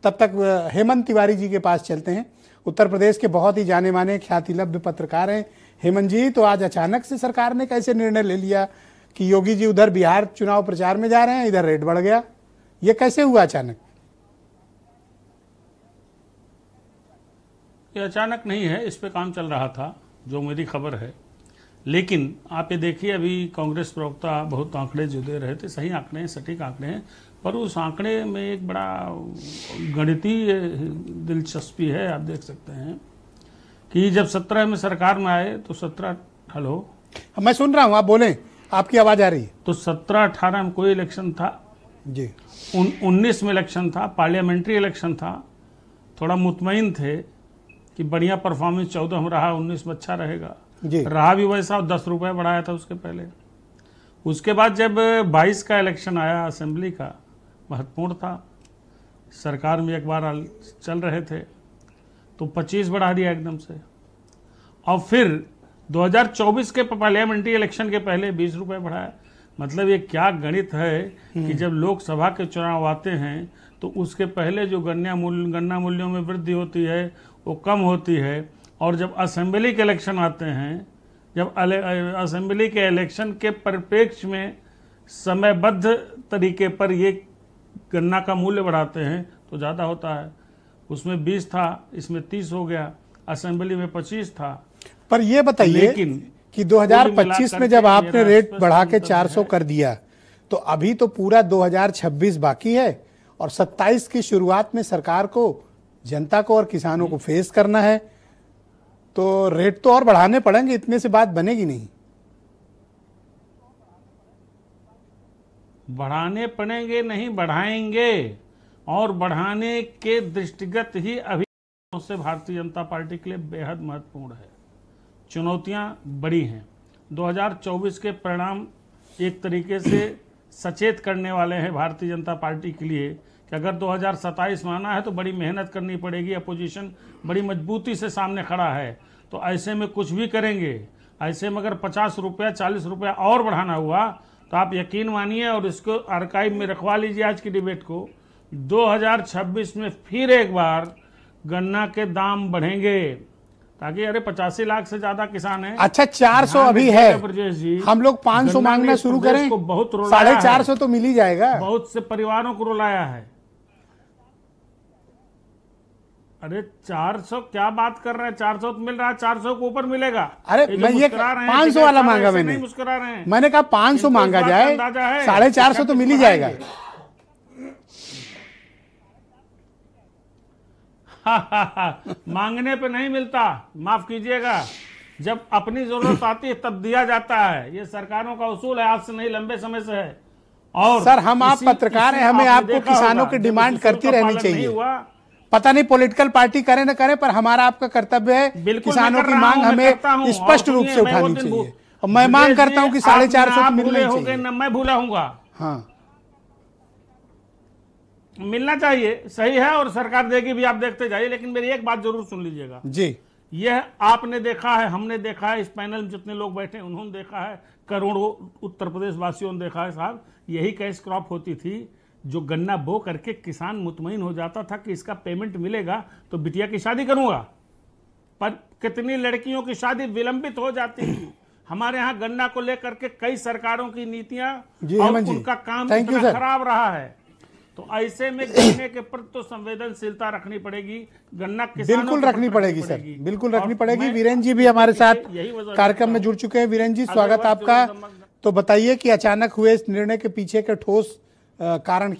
तब तक हेमंत तिवारी जी के पास चलते हैं। उत्तर प्रदेश के बहुत ही जाने माने ख्यातिलब्ध पत्रकार हैं हेमंत जी। तो आज अचानक से सरकार ने कैसे निर्णय ले लिया कि योगी जी उधर बिहार चुनाव प्रचार में जा रहे हैं, इधर रेट बढ़ गया, ये कैसे हुआ अचानक? ये अचानक नहीं है, इस पे काम चल रहा था, जो मेरी खबर है। लेकिन आप ये देखिए, अभी कांग्रेस प्रवक्ता बहुत आंकड़े जो दे रहे थे, सही आंकड़े हैं, सटीक आंकड़े हैं, पर उस आंकड़े में एक बड़ा गणितीय दिलचस्पी है। आप देख सकते हैं कि जब 17 में सरकार में आए तो 17 हेलो, मैं सुन रहा हूं, आप बोलें, आपकी आवाज आ रही है। तो 17-18 में कोई इलेक्शन था जी, 19 में इलेक्शन था, पार्लियामेंट्री इलेक्शन था, थोड़ा मुतमईन थे कि बढ़िया परफॉर्मेंस 14 में रहा, 19 में अच्छा रहेगा जी। रहा भी वैसा, 10 रुपए बढ़ाया था उसके पहले। उसके बाद जब 22 का इलेक्शन आया असेंबली का, महत्वपूर्ण था, सरकार में एक बार चल रहे थे, तो 25 बढ़ा दिया एकदम से। और फिर 2024 के पार्लियामेंट्री इलेक्शन के पहले 20 रुपए बढ़ाया। मतलब ये क्या गणित है कि जब लोकसभा के चुनाव आते हैं तो उसके पहले जो गन्ना मूल्यों में वृद्धि होती है वो कम होती है, और जब असेंबली के इलेक्शन आते हैं, जब असेंबली के इलेक्शन के परिप्रेक्ष्य में समयबद्ध तरीके पर ये गन्ना का मूल्य बढ़ाते हैं तो ज़्यादा होता है। उसमें 20 था, इसमें 30 हो गया, असेंबली में 25 था। पर ये बताइए कि 2025 में जब आपने रेट बढ़ा के 400 कर दिया, तो अभी तो पूरा 2026 बाकी है और 27 की शुरुआत में सरकार को, जनता को और किसानों को फेस करना है, तो रेट तो और बढ़ाने पड़ेंगे, इतने से बात बनेगी नहीं। बढ़ाने पड़ेंगे नहीं, बढ़ाएंगे, और बढ़ाने के दृष्टिगत ही अभी से भारतीय जनता पार्टी के लिए बेहद महत्वपूर्ण है। चुनौतियां बड़ी हैं। 2024 के परिणाम एक तरीके से सचेत करने वाले हैं भारतीय जनता पार्टी के लिए कि अगर 2027 में आना है तो बड़ी मेहनत करनी पड़ेगी। अपोजिशन बड़ी मजबूती से सामने खड़ा है, तो ऐसे में कुछ भी करेंगे। ऐसे में अगर 50 रुपया 40 रुपया और बढ़ाना हुआ तो आप यकीन मानिए, और इसको आर्काइव में रखवा लीजिए आज की डिबेट को, 2026 में फिर एक बार गन्ना के दाम बढ़ेंगे, ताकि अरे 85 लाख से ज्यादा किसान हैं। अच्छा, 400 अभी है, ब्रजेश जी, हम लोग 500 मांगना शुरू करें, बहुत 450 तो मिल ही जाएगा। बहुत से परिवारों को रुलाया है। अरे 400 क्या बात कर रहे हैं, 400 तो मिल रहा है, 400 को ऊपर मिलेगा। अरे मैं ये 500 वाला मांगा, मैंने मुस्कुरा रहे हैं, मैंने कहा 500 मांगा जाए, 450 तो मिल ही जाएगा। मांगने पे नहीं मिलता, माफ कीजिएगा, जब अपनी जरूरत आती है तब दिया जाता है। ये सरकारों का उसूल है, आज से नहीं लंबे समय से है। और सर, हम आप पत्रकार हैं, हमें आपको किसानों की डिमांड करती रहनी चाहिए। पता नहीं पॉलिटिकल पार्टी करे न करे, पर हमारा आपका कर्तव्य है किसानों की मांग हमें स्पष्ट रूप से उठानी चाहिए। और मैं मांग करता हूं कि 450 मिलना चाहिए। मैं भूला हूंगा, हाँ, मिलना चाहिए, सही है, और सरकार देगी भी, आप देखते जाइए। लेकिन मेरी एक बात जरूर सुन लीजिएगा जी, यह आपने देखा है, हमने देखा है, इस पैनल में जितने लोग बैठे उन्होंने देखा है, करोड़ों उत्तर प्रदेश वासियों ने देखा है साहब, यही कैश क्रॉप होती थी जो गन्ना बो करके किसान मुतमईन हो जाता था कि इसका पेमेंट मिलेगा तो बिटिया की शादी करूंगा। पर कितनी लड़कियों की शादी विलंबित हो जाती है। हमारे यहाँ गन्ना को लेकर के कई सरकारों की नीतियां और उनका काम इतना खराब रहा है, तो ऐसे में गन्ने के प्रति तो संवेदनशीलता रखनी पड़ेगी। गन्ना किसानों बिल्कुल रखनी पड़ेगी सर, बिल्कुल रखनी पड़ेगी। वीरेंद्र जी भी हमारे साथ कार्यक्रम में जुड़ चुके हैं। वीरेंद्र जी, स्वागत आपका। तो बताइए कि अचानक हुए इस निर्णय के पीछे के ठोस कारण